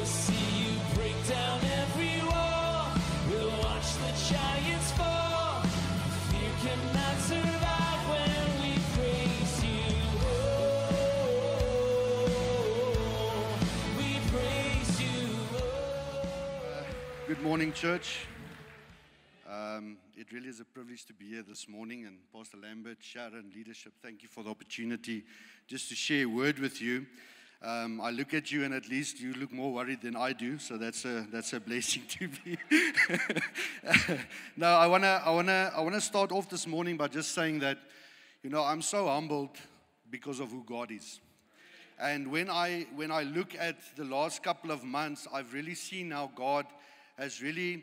We'll see you break down every wall. We'll watch the giants fall. Fear cannot survive when we praise you. Oh, we praise you. Good morning, church. It really is a privilege to be here this morning. And Pastor Lambert, Sharon, leadership, thank you for the opportunity just to share a word with you. I look at you, and at least you look more worried than I do, so that's a blessing to be. Now, I wanna start off this morning by just saying that, I'm so humbled because of who God is. And when I look at the last couple of months, I've really seen how God has really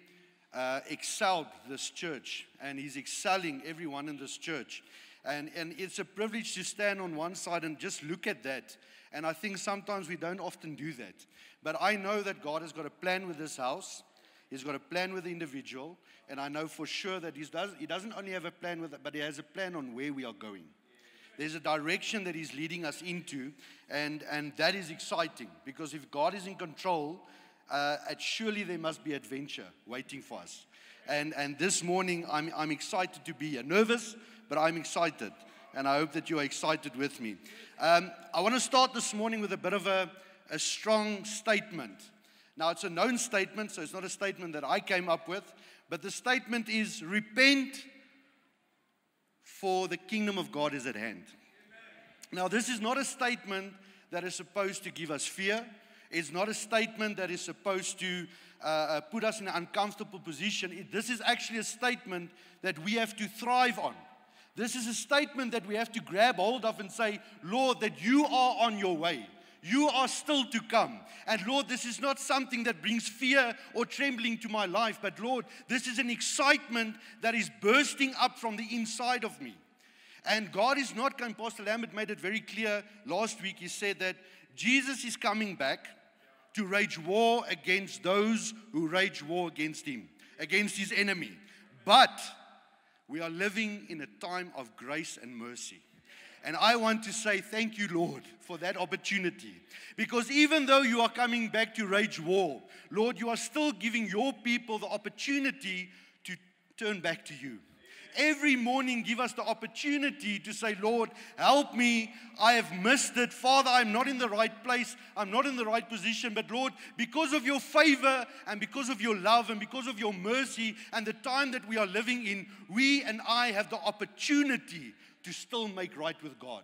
excelled this church, and He's excelling everyone in this church. And it's a privilege to stand on one side and just look at that. And I think sometimes we don't often do that. But I know that God has got a plan with this house. He's got a plan with the individual. And I know for sure that He doesn't only have a plan with it, but He has a plan on where we are going. There's a direction that He's leading us into. And that is exciting. Because if God is in control, surely there must be adventure waiting for us. And this morning, I'm excited to be here. Nervous, but I'm excited. And I hope that you are excited with me. I want to start this morning with a bit of a strong statement. Now, it's a known statement, so it's not a statement that I came up with. But the statement is, repent, for the kingdom of God is at hand. Now, this is not a statement that is supposed to give us fear. It's not a statement that is supposed to put us in an uncomfortable position. This is actually a statement that we have to thrive on. This is a statement that we have to grab hold of and say, Lord, that you are on your way. You are still to come. And Lord, this is not something that brings fear or trembling to my life, but Lord, this is an excitement that is bursting up from the inside of me. And God is not coming. Pastor Lambert made it very clear last week. He said that Jesus is coming back to wage war against those who wage war against Him, against His enemy. But we are living in a time of grace and mercy. And I want to say thank you, Lord, for that opportunity. Because even though you are coming back to wage war, Lord, you are still giving your people the opportunity to turn back to you. Every morning, give us the opportunity to say, Lord, help me. I have missed it. Father, I'm not in the right place. I'm not in the right position. But Lord, because of your favor and because of your love and because of your mercy and the time that we are living in, we and I have the opportunity to still make right with God.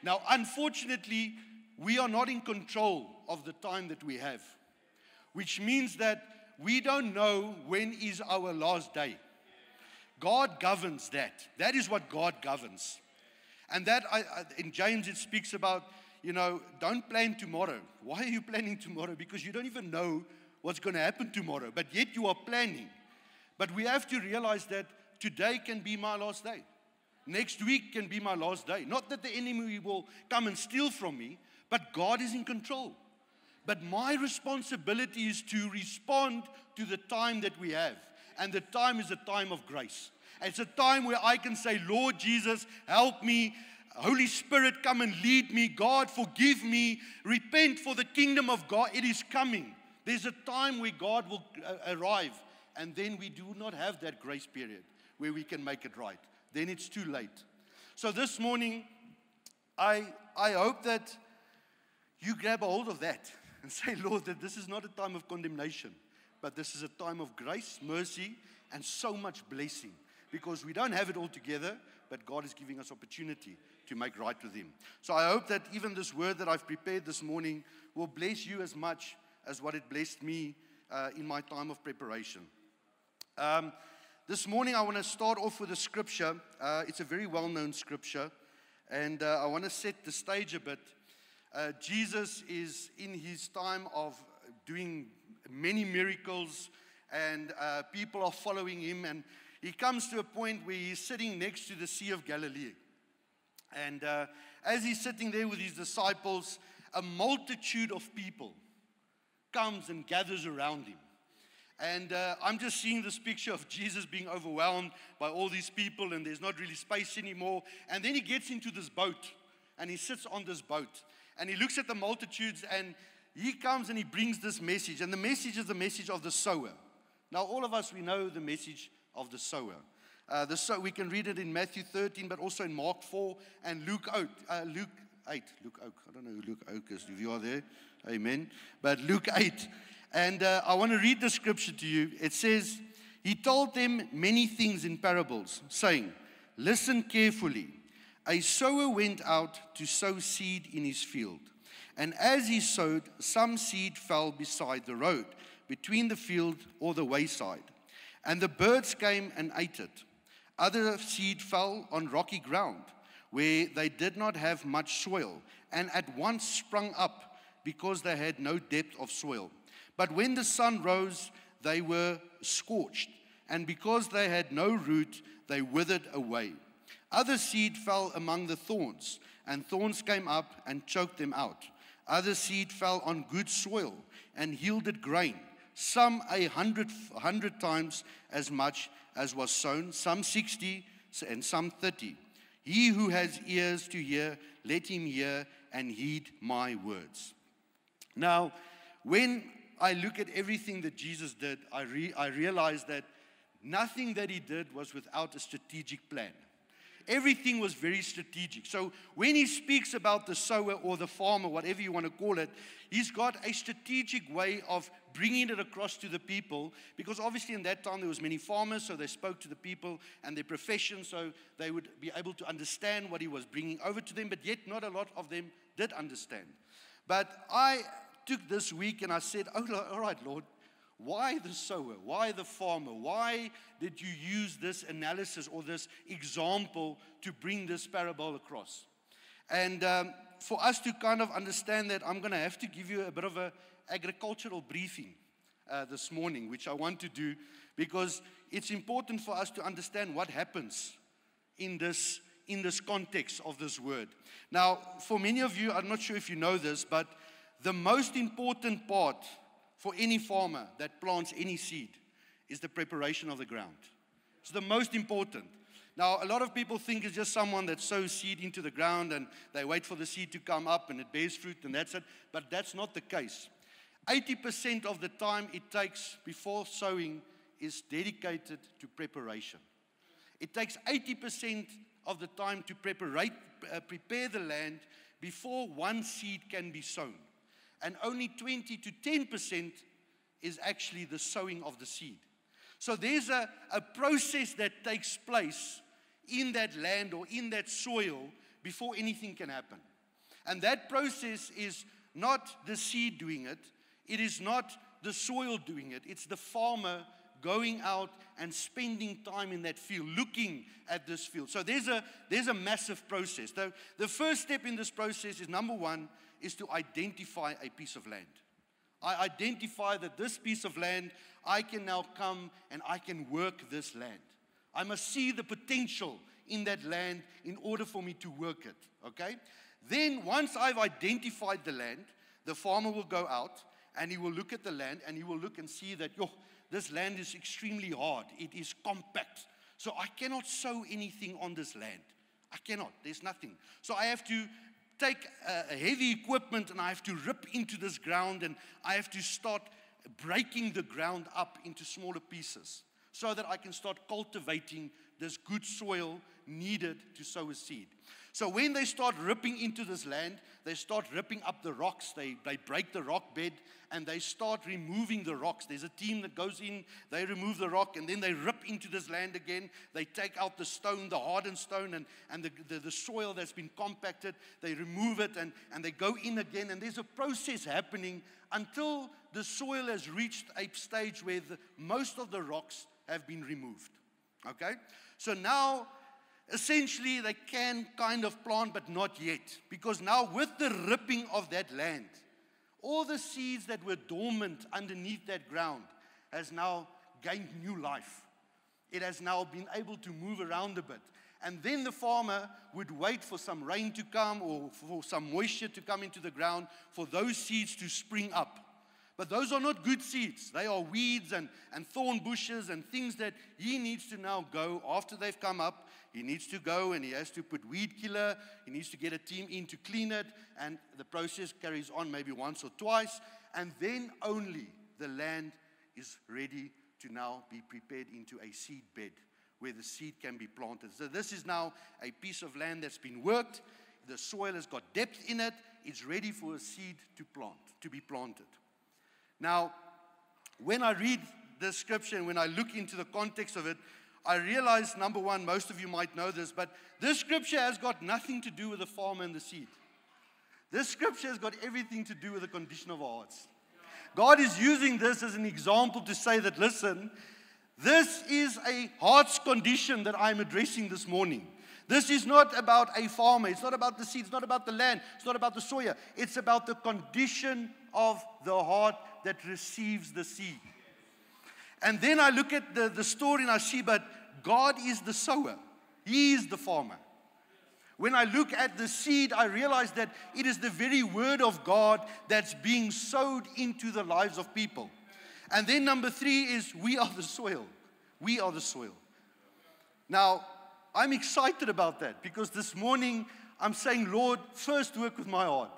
Now, unfortunately, we are not in control of the time that we have, which means that we don't know when is our last day. God governs that. That is what God governs. And that, in James, it speaks about, don't plan tomorrow. Why are you planning tomorrow? Because you don't even know what's going to happen tomorrow. But yet you are planning. But we have to realize that today can be my last day. Next week can be my last day. Not that the enemy will come and steal from me, but God is in control. But my responsibility is to respond to the time that we have. And the time is a time of grace. It's a time where I can say, Lord Jesus, help me. Holy Spirit, come and lead me. God, forgive me. Repent, for the kingdom of God, it is coming. There's a time where God will arrive. And then we do not have that grace period where we can make it right. Then it's too late. So this morning, I hope that you grab a hold of that and say, Lord, that this is not a time of condemnation. But this is a time of grace, mercy, and so much blessing. Because we don't have it all together, but God is giving us opportunity to make right with Him. So I hope that even this word that I've prepared this morning will bless you as much as what it blessed me in my time of preparation. This morning I want to start off with a scripture. It's a very well-known scripture. And I want to set the stage a bit. Jesus is in His time of doing many miracles, and people are following Him, and He comes to a point where He's sitting next to the Sea of Galilee. And as He's sitting there with His disciples, a multitude of people comes and gathers around Him. And I'm just seeing this picture of Jesus being overwhelmed by all these people, and there's not really space anymore. And then He gets into this boat, and He sits on this boat, and He looks at the multitudes, and he comes and he brings this message. And the message is the message of the sower. Now, all of us, we know the message of the sower. We can read it in Matthew 13, but also in Mark 4 and Luke 8. Luke Oak. I don't know who Luke Oak is. If you are there, amen. But Luke 8. And I want to read the scripture to you. It says, he told them many things in parables, saying, listen carefully. A sower went out to sow seed in his field. And as he sowed, some seed fell beside the road, between the field or the wayside. And the birds came and ate it. Other seed fell on rocky ground, where they did not have much soil, and at once sprung up, because they had no depth of soil. But when the sun rose, they were scorched, and because they had no root, they withered away. Other seed fell among the thorns, and thorns came up and choked them out. Other seed fell on good soil, and yielded grain, some 100 times as much as was sown, some 60, and some 30. He who has ears to hear, let him hear and heed my words. Now, when I look at everything that Jesus did, I realize that nothing that he did was without a strategic plan. Everything was very strategic. So when he speaks about the sower or the farmer, whatever you want to call it, he's got a strategic way of bringing it across to the people, because obviously in that time there was many farmers, so they spoke to the people and their profession, so they would be able to understand what he was bringing over to them, but yet not a lot of them did understand. But I took this week and I said, all right, Lord, why the sower? Why the farmer? Why did you use this analysis or this example to bring this parable across? And for us to kind of understand that, I'm going to have to give you a bit of an agricultural briefing this morning, which I want to do, because it's important for us to understand what happens in this context of this word. Now, for many of you, I'm not sure if you know this, but the most important part for any farmer that plants any seed is the preparation of the ground. It's the most important. Now, a lot of people think it's just someone that sows seed into the ground and they wait for the seed to come up and it bears fruit and that's it. But that's not the case. 80% of the time it takes before sowing is dedicated to preparation. It takes 80% of the time to prepare the land before one seed can be sown. And only 20 to 10% is actually the sowing of the seed. So there's a process that takes place in that land or in that soil before anything can happen. And that process is not the seed doing it. It is not the soil doing it. It's the farmer going out and spending time in that field, looking at this field. So there's a massive process. The first step in this process is, number one, is to identify a piece of land. I identify that this piece of land, I can now come and I can work this land. I must see the potential in that land in order for me to work it, okay? Then once I've identified the land, the farmer will go out and he will look at the land and he will look and see that, this land is extremely hard. It is compact. So I cannot sow anything on this land. I cannot. There's nothing. So I have to take heavy equipment and I have to rip into this ground and I have to start breaking the ground up into smaller pieces so that I can start cultivating this good soil needed to sow a seed. So when they start ripping into this land, they start ripping up the rocks. They break the rock bed and they start removing the rocks. There's a team that goes in, they remove the rock, and then they rip into this land again. They take out the stone, the hardened stone, and the soil that's been compacted. They remove it and they go in again. And there's a process happening until the soil has reached a stage where most of the rocks have been removed. Okay? So now, essentially, they can kind of plant, but not yet. Because now with the ripping of that land, all the seeds that were dormant underneath that ground has now gained new life. It has now been able to move around a bit. And then the farmer would wait for some rain to come or for some moisture to come into the ground for those seeds to spring up. But those are not good seeds. They are weeds and thorn bushes and things that he needs to now go after they've come up. He needs to go and he has to put weed killer. He needs to get a team in to clean it. And the process carries on maybe once or twice. And then only the land is ready to now be prepared into a seed bed where the seed can be planted. So this is now a piece of land that's been worked. The soil has got depth in it. It's ready for a seed to be planted. Now, when I read the scripture and when I look into the context of it, I realize, number one, most of you might know this, but this scripture has got nothing to do with the farmer and the seed. This scripture has got everything to do with the condition of our hearts. God is using this as an example to say that, listen, this is a heart's condition that I'm addressing this morning. This is not about a farmer. It's not about the seed. It's not about the land. It's not about the soil. It's about the condition of the heart that receives the seed. And then I look at the story and I see, but God is the sower. He is the farmer. When I look at the seed, I realize that it is the very word of God that's being sowed into the lives of people. And then number 3 is we are the soil. We are the soil. Now, I'm excited about that because this morning I'm saying, Lord, first work with my heart.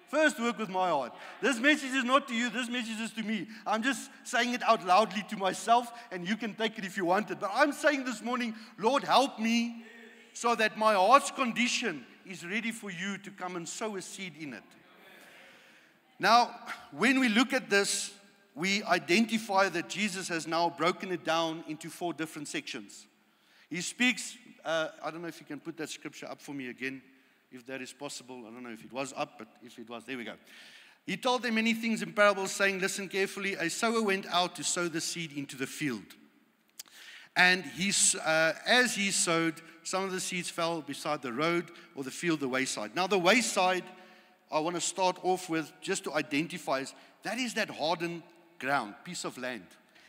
First work with my heart. This message is not to you, this message is to me. I'm just saying it out loudly to myself, and you can take it if you want it. But I'm saying this morning, Lord, help me so that my heart's condition is ready for you to come and sow a seed in it. Now, when we look at this, we identify that Jesus has now broken it down into 4 different sections. He speaks, I don't know if you can put that scripture up for me again, if that is possible. I don't know if it was up, but if it was, there we go. He told them many things in parables, saying, listen carefully, a sower went out to sow the seed into the field. And as he sowed, some of the seeds fell beside the road or the field, the wayside. Now the wayside, I want to start off with, just to identify, that is that hardened ground, piece of land.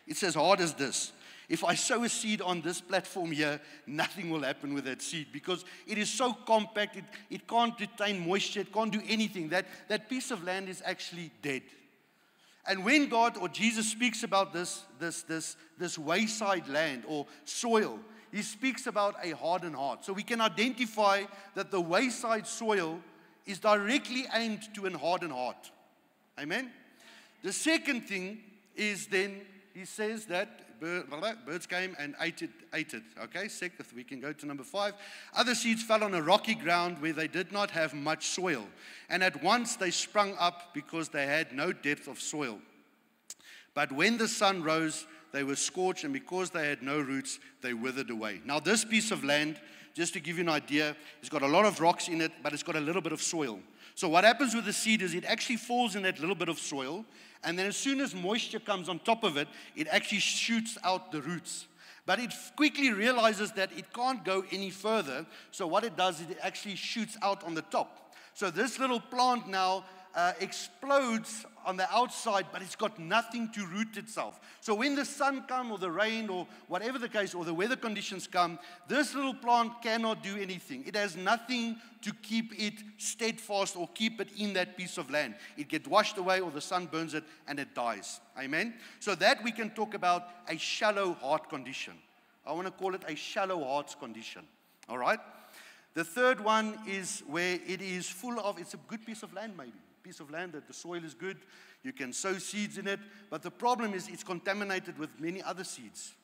It's as hard as this. If I sow a seed on this platform here, nothing will happen with that seed because it is so compact, it can't retain moisture, it can't do anything. That piece of land is actually dead. And when God or Jesus speaks about this wayside land or soil, he speaks about a hardened heart. So we can identify that the wayside soil is directly aimed to a hardened heart. Amen? The second thing is then, he says that birds came and ate it. Okay, second, we can go to number 5. Other seeds fell on a rocky ground where they did not have much soil. And at once they sprung up because they had no depth of soil. But when the sun rose, they were scorched, and because they had no roots, they withered away. Now this piece of land, just to give you an idea, it's got a lot of rocks in it, but it's got a little bit of soil. So what happens with the seed is it actually falls in that little bit of soil, and then as soon as moisture comes on top of it, it actually shoots out the roots. But it quickly realizes that it can't go any further, so what it does is it actually shoots out on the top. So this little plant now explodes on the outside, but it's got nothing to root itself. So when the sun comes or the rain or whatever the case or the weather conditions come, this little plant cannot do anything. It has nothing to keep it steadfast or keep it in that piece of land. It gets washed away or the sun burns it and it dies. Amen? So that we can talk about a shallow heart condition. I want to call it a shallow heart's condition. All right? The third one is where it is full of, it's a good piece of land maybe. Piece of land that the soil is good, you can sow seeds in it, but the problem is it's contaminated with many other seeds,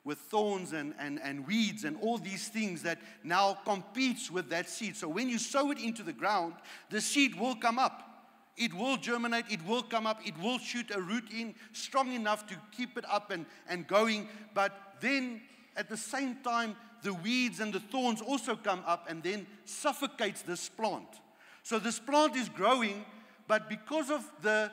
with thorns and weeds and all these things that now competes with that seed. So when you sow it into the ground, the seed will come up. It will germinate, it will come up, it will shoot a root in strong enough to keep it up and going, but then at the same time, the weeds and the thorns also come up and then suffocates this plant. So this plant is growing, but because of the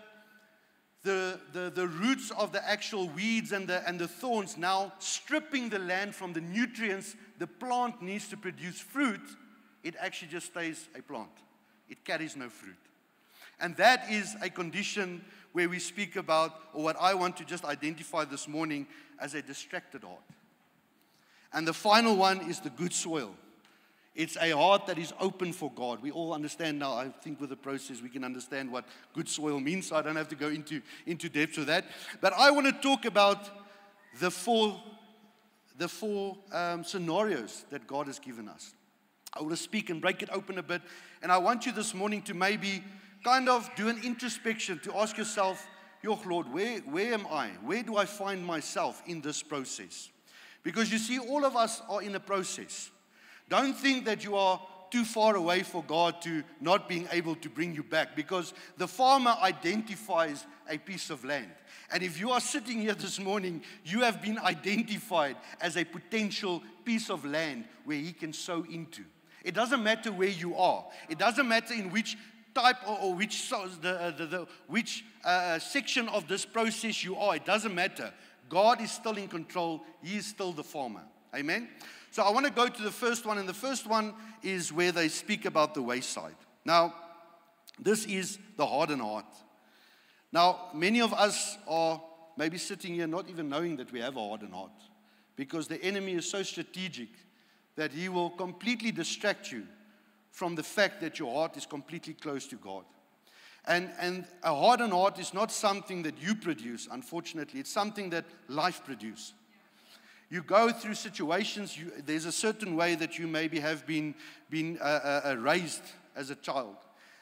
roots of the actual weeds and the thorns now stripping the land from the nutrients the plant needs to produce fruit, it actually just stays a plant. It carries no fruit. And that is a condition where we speak about, or what I want to just identify this morning as a distracted heart. And the final one is the good soil. It's a heart that is open for God. We all understand now, I think with the process, we can understand what good soil means, so I don't have to go into depth with that. But I want to talk about the four scenarios that God has given us. I want to speak and break it open a bit. And I want you this morning to maybe kind of do an introspection, to ask yourself, Yo, Lord, where am I? Where do I find myself in this process? Because you see, all of us are in a process. Don't think that you are too far away for God to not being able to bring you back, because the farmer identifies a piece of land. And if you are sitting here this morning, you have been identified as a potential piece of land where he can sow into. It doesn't matter where you are. It doesn't matter in which type or which section of this process you are. It doesn't matter. God is still in control. He is still the farmer. Amen? So I want to go to the first one, and the first one is where they speak about the wayside. Now, this is the hardened heart. Now, many of us are maybe sitting here not even knowing that we have a hardened heart, because the enemy is so strategic that he will completely distract you from the fact that your heart is completely close to God. And a hardened heart is not something that you produce, unfortunately. It's something that life produces. You go through situations, there's a certain way that you maybe have been raised as a child.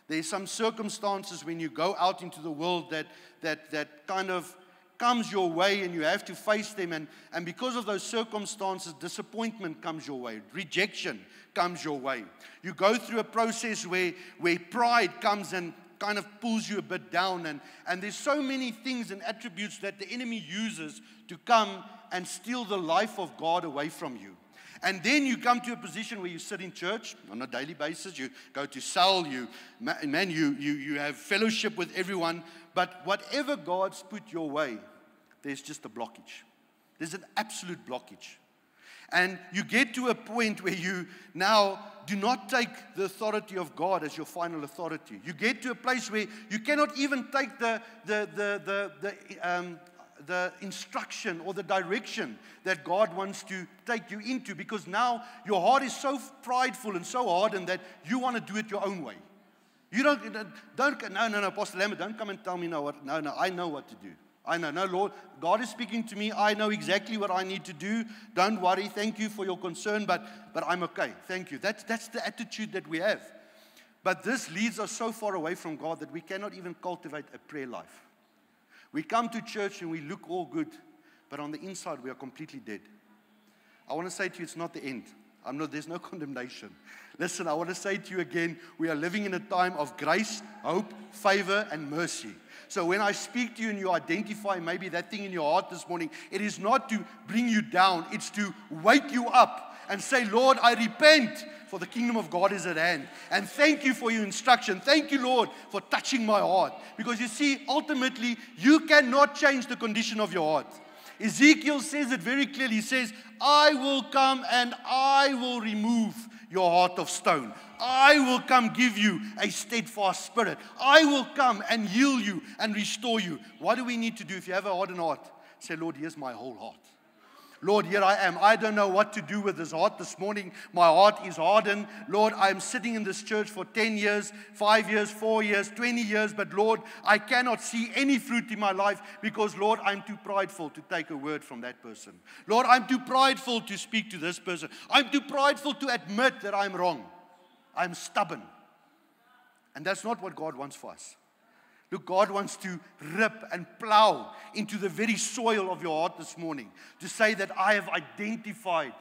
There's some circumstances when you go out into the world that kind of comes your way, and you have to face them. And because of those circumstances, disappointment comes your way. Rejection comes your way. You go through a process where pride comes and kind of pulls you a bit down. And there's so many things and attributes that the enemy uses to come and steal the life of God away from you. And then you come to a position where you sit in church on a daily basis. You go to cell. You have fellowship with everyone. But whatever God's put your way, there's just a blockage. There's an absolute blockage. And you get to a point where you now do not take the authority of God as your final authority. You get to a place where you cannot even take the instruction or the direction that God wants to take you into, because now your heart is so prideful and so hardened that you want to do it your own way. You no, Pastor Lambert, don't come and tell me no, I know what to do. I know, no, Lord, God is speaking to me. I know exactly what I need to do. Don't worry. Thank you for your concern, but I'm okay. Thank you. That's the attitude that we have. But this leads us so far away from God that we cannot even cultivate a prayer life. We come to church and we look all good, but on the inside we are completely dead. I want to say to you, it's not the end. There's no condemnation. Listen, I want to say to you again, we are living in a time of grace, hope, favor, and mercy. So when I speak to you and you identify maybe that thing in your heart this morning, it is not to bring you down. It's to wake you up and say, Lord, I repent, for the kingdom of God is at hand. And thank you for your instruction. Thank you, Lord, for touching my heart. Because you see, ultimately, you cannot change the condition of your heart. Ezekiel says it very clearly. He says, I will come and I will remove your heart of stone. I will come give you a steadfast spirit. I will come and heal you and restore you. What do we need to do if you have a hardened heart? Say, Lord, here's my whole heart. Lord, here I am. I don't know what to do with this heart this morning. My heart is hardened. Lord, I'm sitting in this church for 10 years, 5 years, 4 years, 20 years. But Lord, I cannot see any fruit in my life because, Lord, I'm too prideful to take a word from that person. Lord, I'm too prideful to speak to this person. I'm too prideful to admit that I'm wrong. I'm stubborn. And that's not what God wants for us. Look, God wants to rip and plow into the very soil of your heart this morning to say that I have identified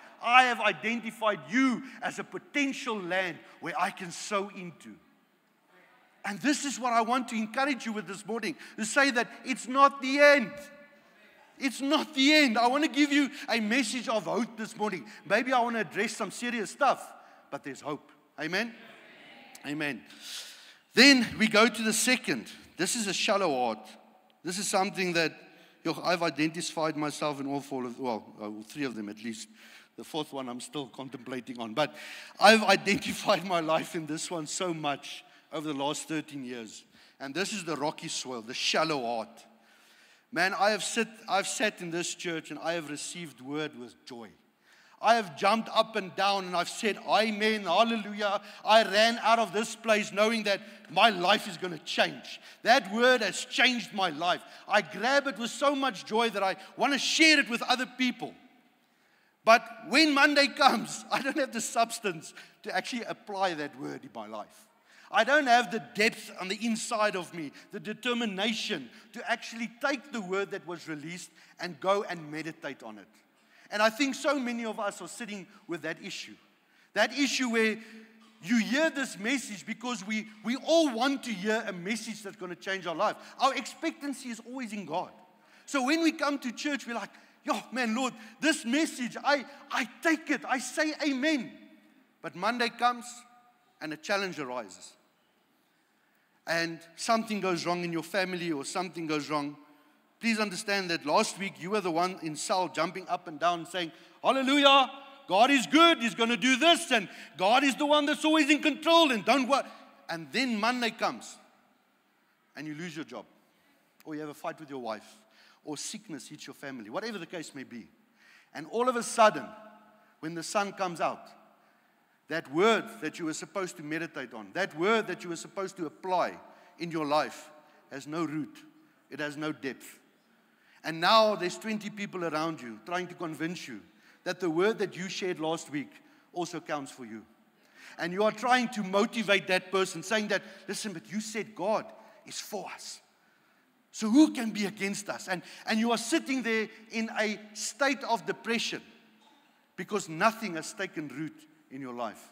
you as a potential land where I can sow into. And this is what I want to encourage you with this morning, to say that it's not the end. It's not the end. I want to give you a message of hope this morning. Maybe I want to address some serious stuff, but there's hope. Amen? Amen. Then we go to the second. This is a shallow heart. This is something that I've identified myself in all four of, three of them at least. The fourth one I'm still contemplating on. But I've identified my life in this one so much over the last 13 years. And this is the rocky soil, the shallow heart. Man, I've sat in this church and I have received word with joy. I have jumped up and down and I've said, amen, hallelujah. I ran out of this place knowing that my life is going to change. That word has changed my life. I grab it with so much joy that I want to share it with other people. But when Monday comes, I don't have the substance to actually apply that word in my life. I don't have the depth on the inside of me, the determination to actually take the word that was released and go and meditate on it. And I think so many of us are sitting with that issue. That issue where you hear this message because we all want to hear a message that's going to change our life. Our expectancy is always in God. So when we come to church, we're like, yo, man, Lord, this message, I take it. I say amen. But Monday comes and a challenge arises. And something goes wrong in your family or something goes wrong. Please understand that last week you were the one in cell jumping up and down saying, hallelujah, God is good, He's going to do this, and God is the one that's always in control, and don't worry. And then Monday comes, and you lose your job, or you have a fight with your wife, or sickness hits your family, whatever the case may be. And all of a sudden, when the sun comes out, that word that you were supposed to meditate on, that word that you were supposed to apply in your life has no root. It has no depth. And now there's 20 people around you trying to convince you that the word that you shared last week also counts for you. And you are trying to motivate that person, saying that, listen, but you said God is for us. So who can be against us? And you are sitting there in a state of depression because nothing has taken root in your life.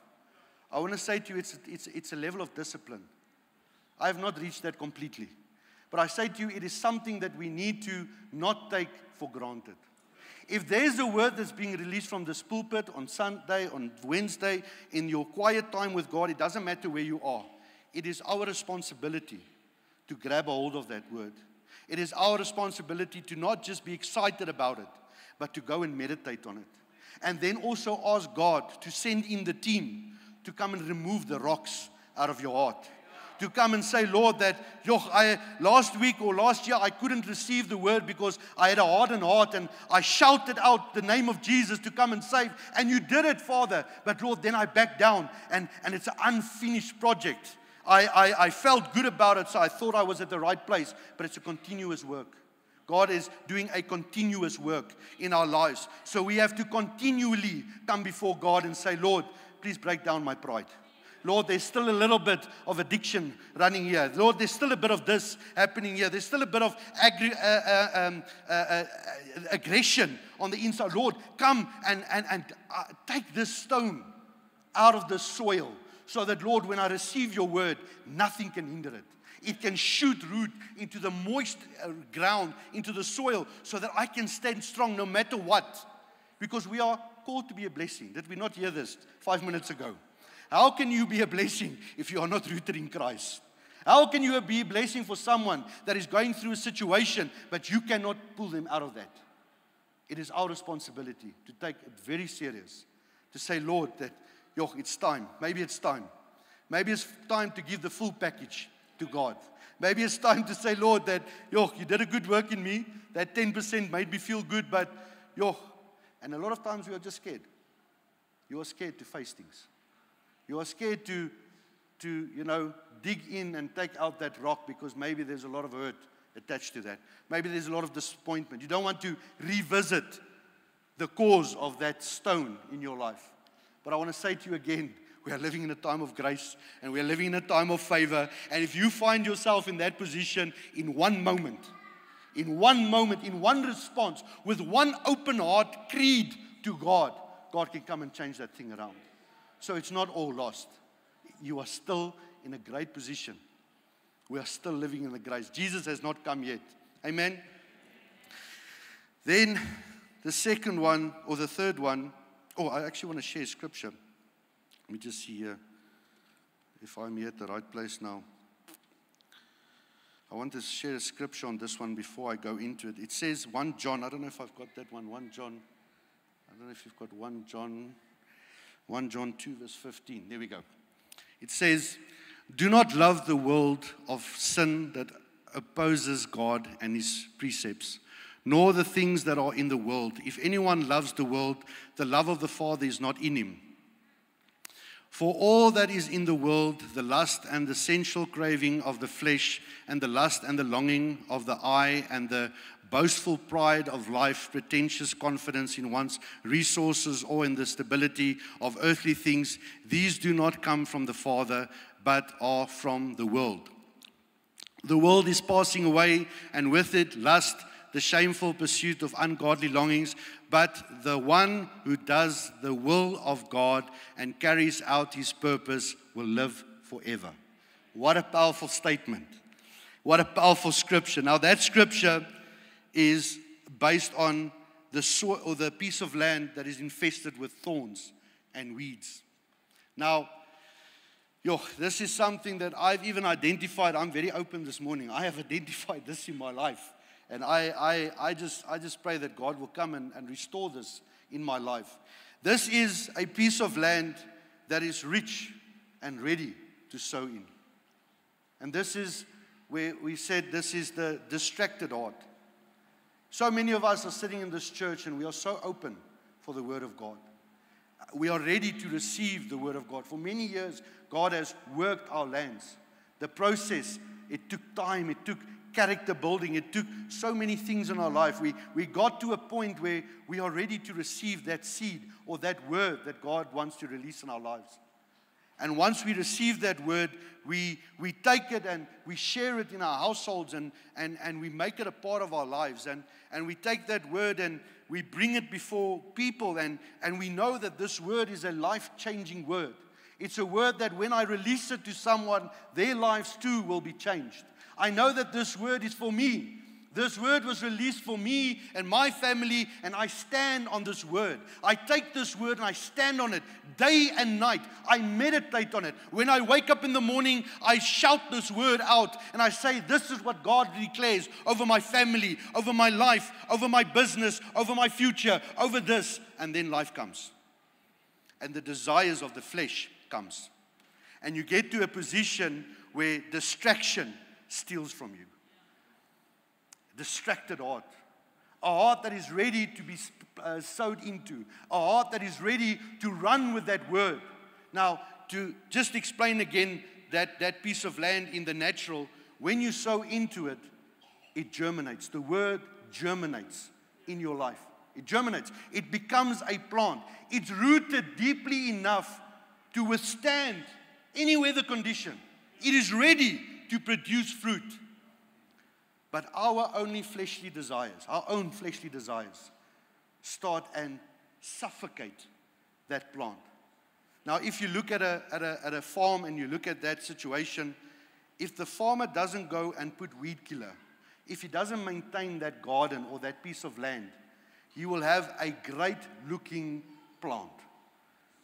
I want to say to you, it's a level of discipline. I have not reached that completely. But I say to you, it is something that we need to not take for granted. If there's a word that's being released from this pulpit on Sunday, on Wednesday, in your quiet time with God, it doesn't matter where you are. It is our responsibility to grab a hold of that word. It is our responsibility to not just be excited about it, but to go and meditate on it. And then also ask God to send in the team to come and remove the rocks out of your heart. To come and say, Lord, that last week or last year I couldn't receive the word because I had a hardened heart and I shouted out the name of Jesus to come and save. And you did it, Father. But Lord, then I backed down and it's an unfinished project. I felt good about it, so I thought I was at the right place. But it's a continuous work. God is doing a continuous work in our lives. So we have to continually come before God and say, Lord, please break down my pride. Lord, there's still a little bit of addiction running here. Lord, there's still a bit of this happening here. There's still a bit of aggression on the inside. Lord, come and take this stone out of the soil so that, Lord, when I receive your word, nothing can hinder it. It can shoot root into the moist ground, into the soil, so that I can stand strong no matter what. Because we are called to be a blessing. Did we not hear this 5 minutes ago? How can you be a blessing if you are not rooted in Christ? How can you be a blessing for someone that is going through a situation, but you cannot pull them out of that? It is our responsibility to take it very serious. To say, Lord, that, it's time. Maybe it's time. Maybe it's time to give the full package to God. Maybe it's time to say, Lord, that, you did a good work in me. That 10% made me feel good, but, and a lot of times we are just scared. You are scared to face things. You are scared to dig in and take out that rock because maybe there's a lot of hurt attached to that. Maybe there's a lot of disappointment. You don't want to revisit the cause of that stone in your life. But I want to say to you again, we are living in a time of grace and we are living in a time of favor. And if you find yourself in that position in one moment, in one response, with one open heart creed to God, God can come and change that thing around. So it's not all lost. You are still in a great position. We are still living in the grace. Jesus has not come yet. Amen? Then the second one, or the third one, I actually want to share scripture. Let me just see here if I'm here at the right place now. I want to share a scripture on this one before I go into it. It says 1 John. I don't know if I've got that one. 1 John. I don't know if you've got 1 John. 1 John 2 verse 15. There we go. It says, do not love the world of sin that opposes God and His precepts, nor the things that are in the world. If anyone loves the world, the love of the Father is not in him. For all that is in the world, the lust and the sensual craving of the flesh, and the lust and the longing of the eye, and the boastful pride of life, pretentious confidence in one's resources or in the stability of earthly things, these do not come from the Father, but are from the world. The world is passing away, and with it lust, the shameful pursuit of ungodly longings, but the one who does the will of God and carries out his purpose will live forever. What a powerful statement. What a powerful scripture. Now that scripture is based on the soil or the piece of land that is infested with thorns and weeds. Now, this is something that I've even identified. I'm very open this morning. I have identified this in my life. And I just pray that God will come and restore this in my life. This is a piece of land that is rich and ready to sow in. And this is where we said this is the distracted heart. So many of us are sitting in this church and we are so open for the Word of God. We are ready to receive the Word of God. For many years, God has worked our lands. The process, it took time, it took character building, it took so many things in our life. We got to a point where we are ready to receive that seed or that word that God wants to release in our lives. And once we receive that word, we take it and we share it in our households and we make it a part of our lives. And we take that word and we bring it before people and we know that this word is a life-changing word. It's a word that when I release it to someone, their lives too will be changed. I know that this word is for me. This word was released for me and my family, and I stand on this word. I take this word and I stand on it day and night. I meditate on it. When I wake up in the morning, I shout this word out and I say, this is what God declares over my family, over my life, over my business, over my future, over this. And then life comes. And the desires of the flesh comes. And you get to a position where distraction steals from you. Distracted heart. A heart that is ready to be sowed into. A heart that is ready to run with that word. Now, to just explain again that piece of land in the natural, when you sow into it, it germinates. The word germinates in your life. It germinates. It becomes a plant. It's rooted deeply enough to withstand any weather condition. It is ready to produce fruit. But our own fleshly desires start and suffocate that plant. Now, if you look at a farm and you look at that situation, if the farmer doesn't go and put weed killer, if he doesn't maintain that garden or that piece of land, he will have a great looking plant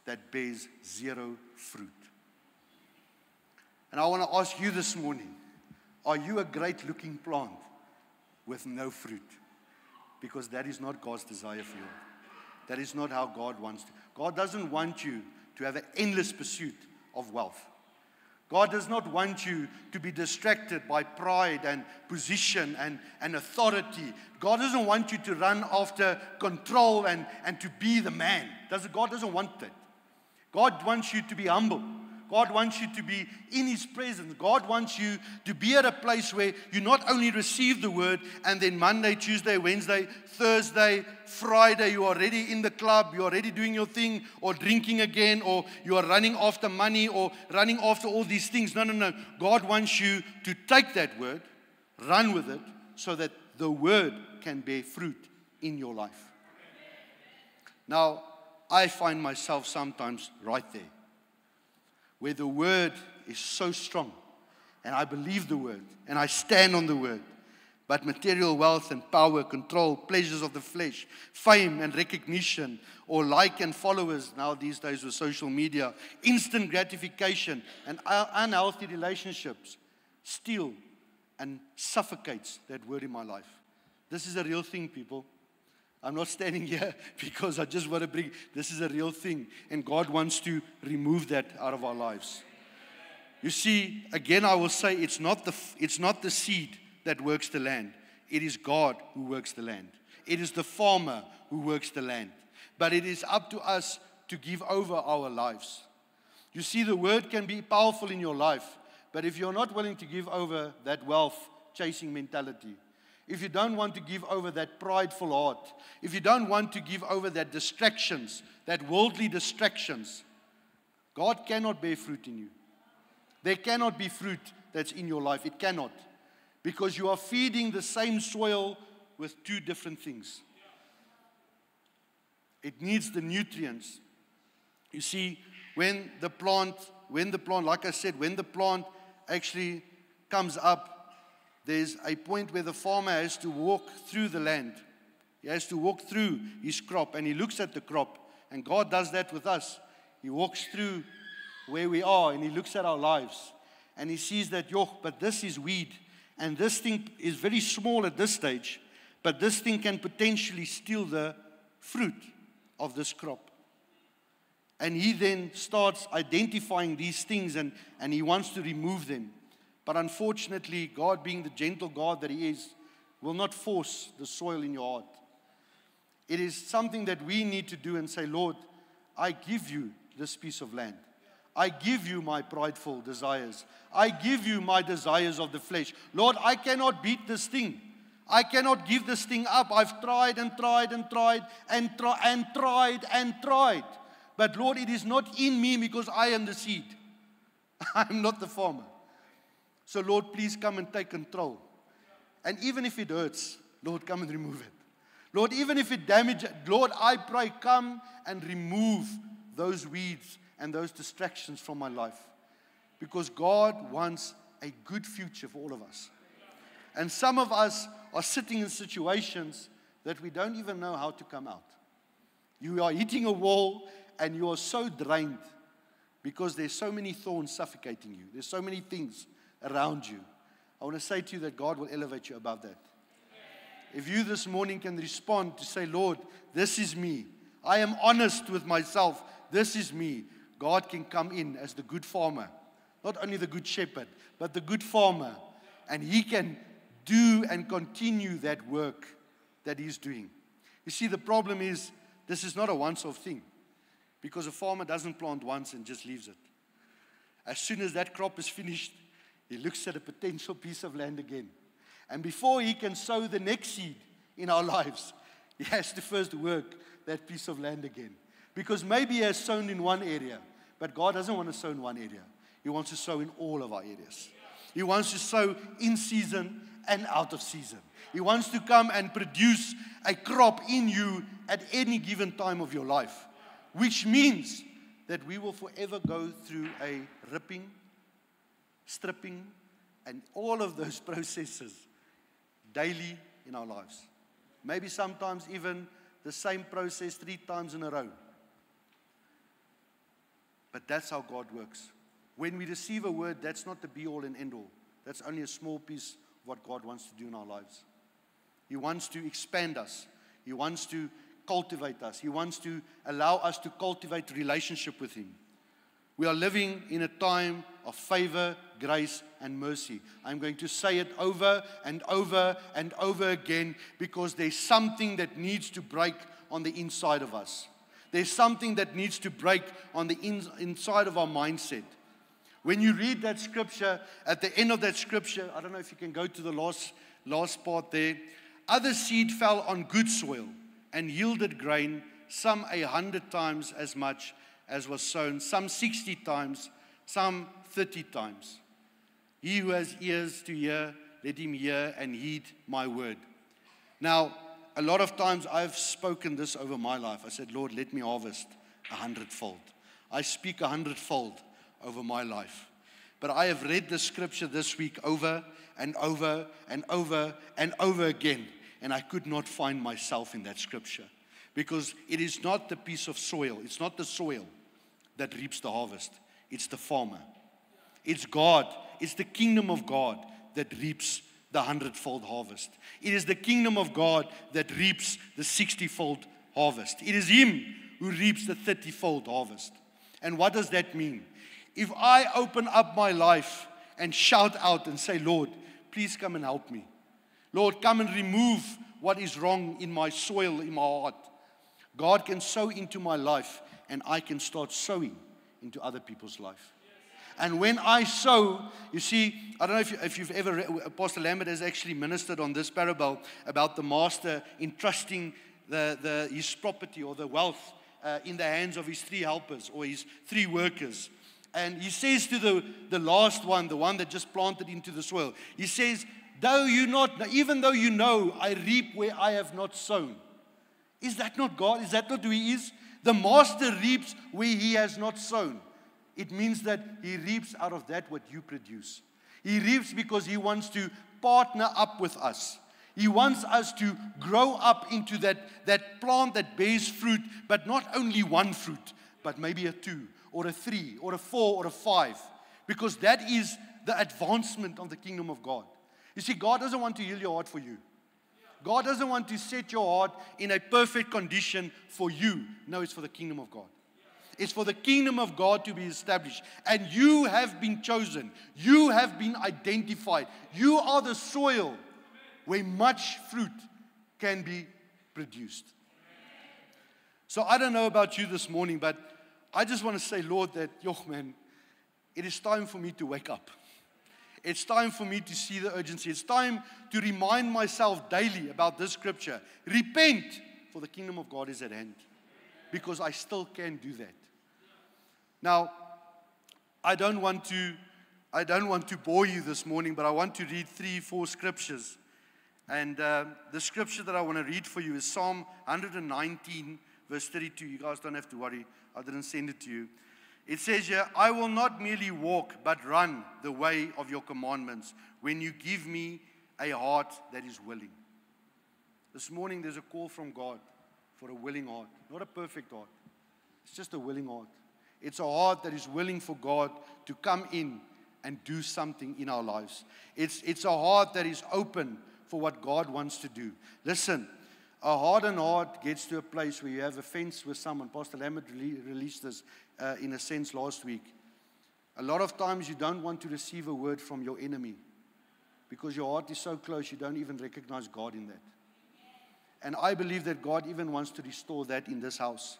that bears zero fruit. And I want to ask you this morning, are you a great looking plant with no fruit? Because that is not God's desire for you. That is not how God wants to. God doesn't want you to have an endless pursuit of wealth. God does not want you to be distracted by pride and position and authority. God doesn't want you to run after control and to be the man. God doesn't want that. God wants you to be humble. God wants you to be in His presence. God wants you to be at a place where you not only receive the word and then Monday, Tuesday, Wednesday, Thursday, Friday, you are already in the club, you are already doing your thing or drinking again or you are running after money or running after all these things. No. God wants you to take that word, run with it so that the word can bear fruit in your life. Now, I find myself sometimes right there, where the word is so strong, and I believe the word, and I stand on the word. But material wealth and power, control, pleasures of the flesh, fame and recognition, or like and followers now these days with social media, instant gratification and unhealthy relationships steal and suffocates that word in my life. This is a real thing, people. I'm not standing here because I just want to bring, this is a real thing. And God wants to remove that out of our lives. You see, again, I will say it's not the seed that works the land. It is God who works the land. It is the farmer who works the land. But it is up to us to give over our lives. You see, the word can be powerful in your life. But if you're not willing to give over that wealth chasing mentality, if you don't want to give over that prideful heart, if you don't want to give over that distractions, that worldly distractions, God cannot bear fruit in you. There cannot be fruit that's in your life. It cannot. Because you are feeding the same soil with two different things. It needs the nutrients. You see, when the plant, like I said, when the plant actually comes up, there's a point where the farmer has to walk through the land. He has to walk through his crop, and he looks at the crop. And God does that with us. He walks through where we are, and he looks at our lives. And he sees that, but this is weed. And this thing is very small at this stage, but this thing can potentially steal the fruit of this crop. And he then starts identifying these things, and he wants to remove them. But unfortunately, God, being the gentle God that he is, will not force the soil in your heart. It is something that we need to do and say, Lord, I give you this piece of land. I give you my prideful desires. I give you my desires of the flesh. Lord, I cannot beat this thing. I cannot give this thing up. I've tried and tried and tried and tried and tried. But Lord, it is not in me because I am the seed. I'm not the farmer. So Lord, please come and take control. And even if it hurts, Lord, come and remove it. Lord, even if it damages, Lord, I pray, come and remove those weeds and those distractions from my life. Because God wants a good future for all of us. And some of us are sitting in situations that we don't even know how to come out. You are hitting a wall and you are so drained because there's so many thorns suffocating you. There's so many things around you. I want to say to you that God will elevate you above that. If you this morning can respond to say, Lord, this is me. I am honest with myself. This is me. God can come in as the good farmer. Not only the good shepherd, but the good farmer. And he can do and continue that work that he's doing. You see, the problem is, this is not a once-off thing. Because a farmer doesn't plant once and just leaves it. As soon as that crop is finished, he looks at a potential piece of land again. And before he can sow the next seed in our lives, he has to first work that piece of land again. Because maybe he has sown in one area, but God doesn't want to sow in one area. He wants to sow in all of our areas. He wants to sow in season and out of season. He wants to come and produce a crop in you at any given time of your life. Which means that we will forever go through a ripping, stripping, and all of those processes daily in our lives. Maybe sometimes even the same process 3 times in a row. But that's how God works. When we receive a word, that's not the be-all and end-all. That's only a small piece of what God wants to do in our lives. He wants to expand us. He wants to cultivate us. He wants to allow us to cultivate relationship with Him. We are living in a time of favor, grace, and mercy. I'm going to say it over and over and over again because there's something that needs to break on the inside of us. There's something that needs to break on the inside of our mindset. When you read that scripture, at the end of that scripture, I don't know if you can go to the last part there. Other seed fell on good soil and yielded grain, some 100 times as much as was sown, some 60 times, some 30 times. He who has ears to hear, let him hear and heed my word. Now, a lot of times I've spoken this over my life. I said, Lord, let me harvest 100-fold. I speak 100-fold over my life. But I have read the scripture this week over and over and over and over again. And I could not find myself in that scripture. Because it is not the piece of soil. It's not the soil that reaps the harvest. It's the farmer. It's God. It's the kingdom of God that reaps the 100-fold harvest. It is the kingdom of God that reaps the 60-fold harvest. It is Him who reaps the 30-fold harvest. And what does that mean? If I open up my life and shout out and say, Lord, please come and help me. Lord, come and remove what is wrong in my soil, in my heart. God can sow into my life and I can start sowing into other people's life. And when I sow, you see, I don't know if you've ever read, Pastor Lambert has actually ministered on this parable about the master entrusting his property or the wealth in the hands of his 3 helpers or his 3 workers. And he says to the last one, the one that just planted into the soil, he says, even though you know I reap where I have not sown. Is that not God? Is that not who he is? The master reaps where he has not sown. It means that he reaps out of that what you produce. He reaps because he wants to partner up with us. He wants us to grow up into that plant that bears fruit, but not only one fruit, but maybe a 2 or a 3 or a 4 or a 5. Because that is the advancement of the kingdom of God. You see, God doesn't want to heal your heart for you. God doesn't want to set your heart in a perfect condition for you. No, it's for the kingdom of God. It's for the kingdom of God to be established. And you have been chosen. You have been identified. You are the soil where much fruit can be produced. So I don't know about you this morning, but I just want to say, Lord, that, man, it is time for me to wake up. It's time for me to see the urgency. It's time to remind myself daily about this scripture. Repent, for the kingdom of God is at hand. Because I still can do that. Now, I don't want to bore you this morning, but I want to read 3-4 scriptures. And the scripture that I want to read for you is Psalm 119, verse 32. You guys don't have to worry. I didn't send it to you. It says here, I will not merely walk, but run the way of your commandments when you give me a heart that is willing. This morning there's a call from God for a willing heart, not a perfect heart. It's just a willing heart. It's a heart that is willing for God to come in and do something in our lives. It's a heart that is open for what God wants to do. Listen, a hardened heart gets to a place where you have offense with someone. Pastor Lambert released this in a sense last week. A lot of times you don't want to receive a word from your enemy because your heart is so close you don't even recognize God in that. And I believe that God even wants to restore that in this house.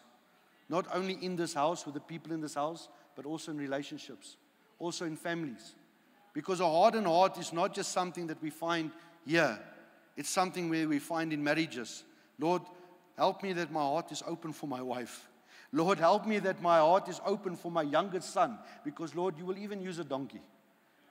Not only in this house with the people in this house, but also in relationships, also in families. Because a hardened heart is not just something that we find here. It's something where we find in marriages. Lord, help me that my heart is open for my wife. Lord, help me that my heart is open for my youngest son. Because, Lord, you will even use a donkey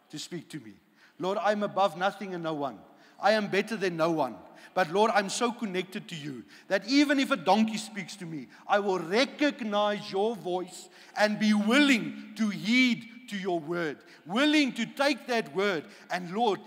to speak to me. Lord, I'm above nothing and no one. I am better than no one. But, Lord, I'm so connected to you that even if a donkey speaks to me, I will recognize your voice and be willing to heed to your word. Willing to take that word and, Lord,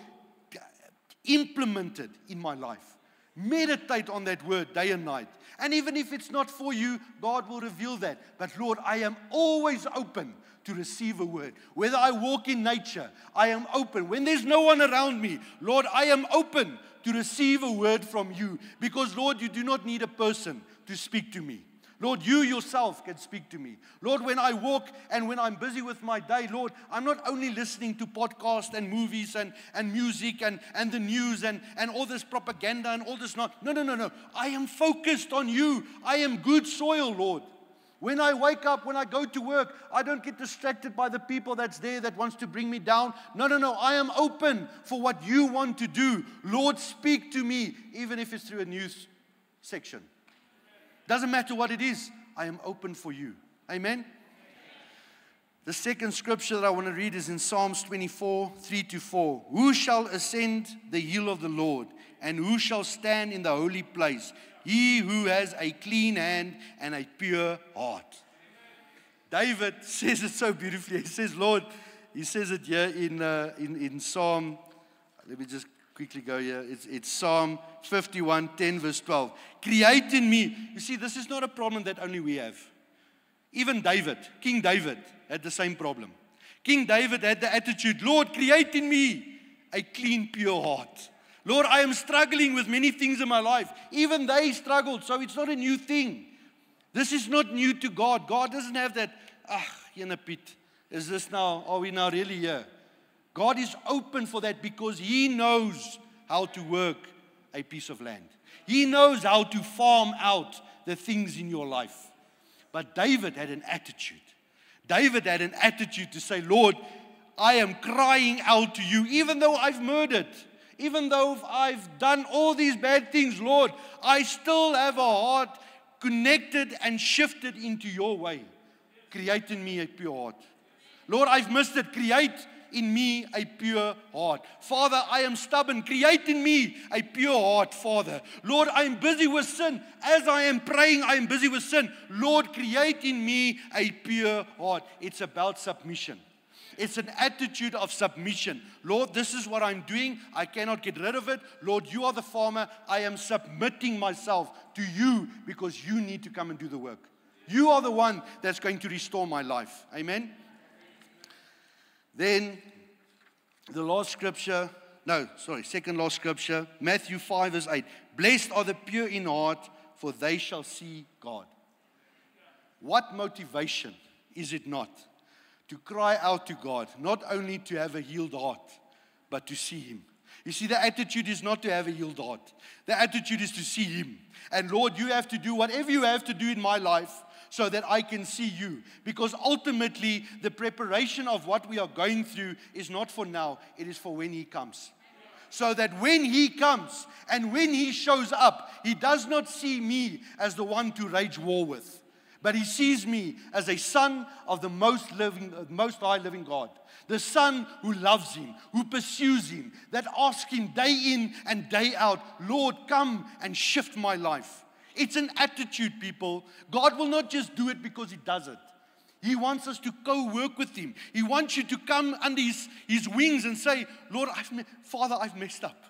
implement it in my life. Meditate on that word day and night. And even if it's not for you, God will reveal that. But Lord, I am always open to receive a word. Whether I walk in nature, I am open. When there's no one around me, Lord, I am open to receive a word from you. Because Lord, you do not need a person to speak to me. Lord, you yourself can speak to me. Lord, when I walk and when I'm busy with my day, Lord, I'm not only listening to podcasts and movies and music and the news and all this propaganda and all this not. No. I am focused on you. I am good soil, Lord. When I wake up, when I go to work, I don't get distracted by the people that's there that wants to bring me down. No. I am open for what you want to do. Lord, speak to me, even if it's through a news section. Doesn't matter what it is, I am open for you. Amen? The second scripture that I want to read is in Psalms 24, 3-4. Who shall ascend the hill of the Lord, and who shall stand in the holy place? He who has a clean hand and a pure heart. David says it so beautifully. He says, Lord, he says it here in Psalm, let me just quickly go here. It's Psalm 51, 10 verse 12. Create in me. You see, this is not a problem that only we have. Even David, King David, had the same problem. King David had the attitude, Lord, create in me a clean, pure heart. Lord, I am struggling with many things in my life. Even they struggled, so it's not a new thing. This is not new to God. God doesn't have that, Pit, is this now, are we now really here? God is open for that because He knows how to work a piece of land. He knows how to farm out the things in your life. But David had an attitude. David had an attitude to say, Lord, I am crying out to you, even though I've murdered, even though I've done all these bad things, Lord, I still have a heart connected and shifted into your way. Create in me a pure heart. Lord, I've missed it. Create in me a pure heart. Father, I am stubborn. Create in me a pure heart, Father. Lord, I am busy with sin. As I am praying, I am busy with sin. Lord, create in me a pure heart. It's about submission. It's an attitude of submission. Lord, this is what I'm doing. I cannot get rid of it. Lord, you are the farmer. I am submitting myself to you because you need to come and do the work. You are the one that's going to restore my life. Amen? Then the last scripture, second last scripture, Matthew 5 verse 8. Blessed are the pure in heart, for they shall see God. What motivation is it not to cry out to God, not only to have a healed heart, but to see Him? You see, the attitude is not to have a healed heart. The attitude is to see Him. And Lord, you have to do whatever you have to do in my life so that I can see you. Because ultimately, the preparation of what we are going through is not for now, it is for when He comes. So that when He comes and when He shows up, He does not see me as the one to wage war with, but He sees me as a son of the most high living God. The son who loves Him, who pursues Him, that asks Him day in and day out, Lord, come and shift my life. It's an attitude, people. God will not just do it because He does it. He wants us to co-work with Him. He wants you to come under His wings and say, Lord, Father, I've messed up.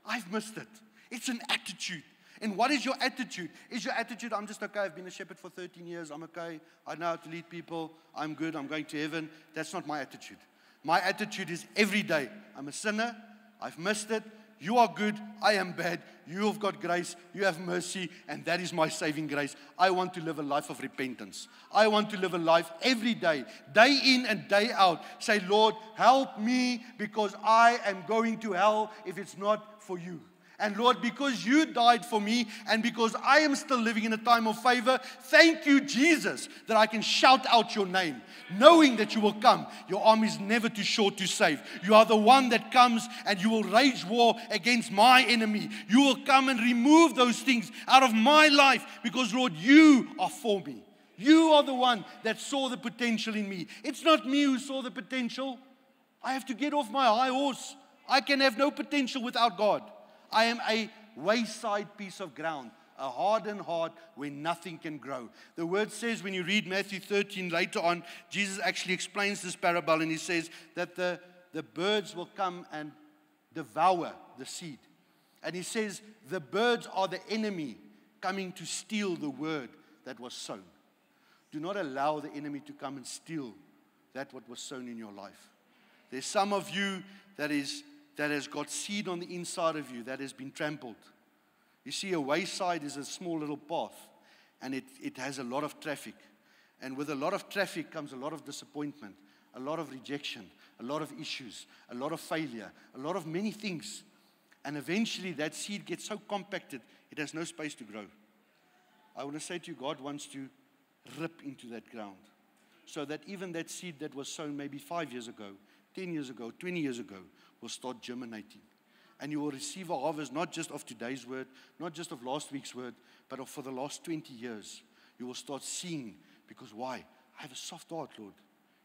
I've missed it. It's an attitude. And what is your attitude? Is your attitude, I'm just okay, I've been a shepherd for 13 years, I'm okay, I know how to lead people, I'm good, I'm going to heaven. That's not my attitude. My attitude is every day, I'm a sinner, I've missed it, you are good, I am bad, you have got grace, you have mercy, and that is my saving grace. I want to live a life of repentance. I want to live a life every day in and day out. Say, Lord, help me because I am going to hell if it's not for you. And Lord, because you died for me and because I am still living in a time of favor, thank you, Jesus, that I can shout out your name, knowing that you will come. Your arm is never too short to save. You are the one that comes and you will wage war against my enemy. You will come and remove those things out of my life because, Lord, you are for me. You are the one that saw the potential in me. It's not me who saw the potential. I have to get off my high horse. I can have no potential without God. I am a wayside piece of ground, a hardened heart where nothing can grow. The word says, when you read Matthew 13 later on, Jesus actually explains this parable and He says that the birds will come and devour the seed. And He says the birds are the enemy coming to steal the word that was sown. Do not allow the enemy to come and steal that what was sown in your life. There's some of you that has got seed on the inside of you that has been trampled. You see, a wayside is a small little path, and it has a lot of traffic. And with a lot of traffic comes a lot of disappointment, a lot of rejection, a lot of issues, a lot of failure, a lot of many things. And eventually that seed gets so compacted, it has no space to grow. I want to say to you, God wants to rip into that ground so that even that seed that was sown maybe 5 years ago, 10 years ago, 20 years ago, will start germinating. And you will receive a harvest not just of today's word, not just of last week's word, but for the last 20 years. You will start seeing, because why? I have a soft heart, Lord.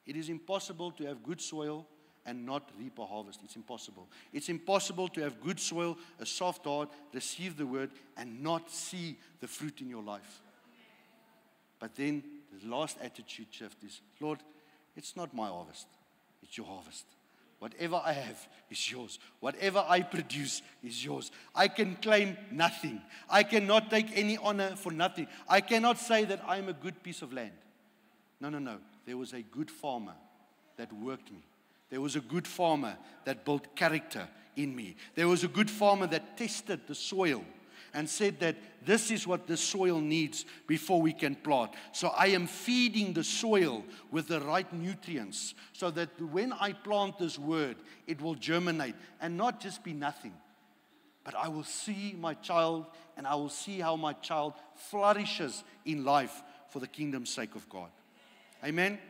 It is impossible to have good soil and not reap a harvest. It's impossible. It's impossible to have good soil, a soft heart, receive the word, and not see the fruit in your life. But then the last attitude shift is, Lord, it's not my harvest. It's your harvest. Whatever I have is yours. Whatever I produce is yours. I can claim nothing. I cannot take any honor for nothing. I cannot say that I'm a good piece of land. No. There was a good farmer that worked me. There was a good farmer that built character in me. There was a good farmer that tested the soil and said that this is what the soil needs before we can plant. So I am feeding the soil with the right nutrients so that when I plant this word, it will germinate and not just be nothing. But I will see my child and I will see how my child flourishes in life for the kingdom's sake of God. Amen?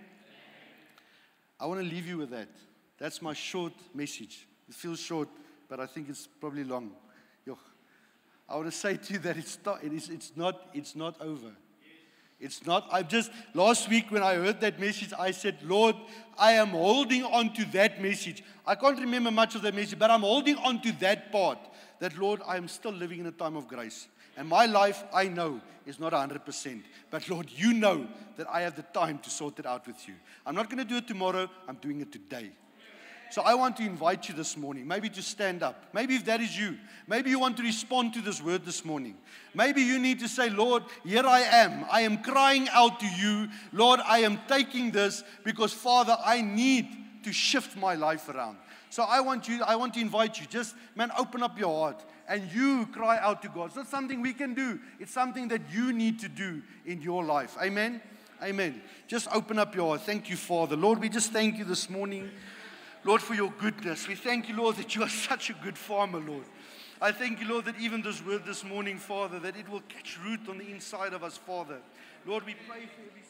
I want to leave you with that. That's my short message. It feels short, but I think it's probably long. I want to say to you that it's not over. It's not. Last week when I heard that message, I said, Lord, I am holding on to that message. I can't remember much of that message, but I'm holding on to that part. That, Lord, I am still living in a time of grace. And my life, I know, is not 100%. But, Lord, you know that I have the time to sort it out with you. I'm not going to do it tomorrow. I'm doing it today. So I want to invite you this morning, maybe to stand up. Maybe if that is you, maybe you want to respond to this word this morning. Maybe you need to say, Lord, here I am. I am crying out to you. Lord, I am taking this because, Father, I need to shift my life around. So I want to invite you, just, man, open up your heart and you cry out to God. It's not something we can do. It's something that you need to do in your life. Amen? Amen. Just open up your heart. Thank you, Father. Lord, we just thank you this morning, Lord, for your goodness. We thank you, Lord, that you are such a good farmer, Lord. I thank you, Lord, that even this word this morning, Father, that it will catch root on the inside of us, Father. Lord, we pray for every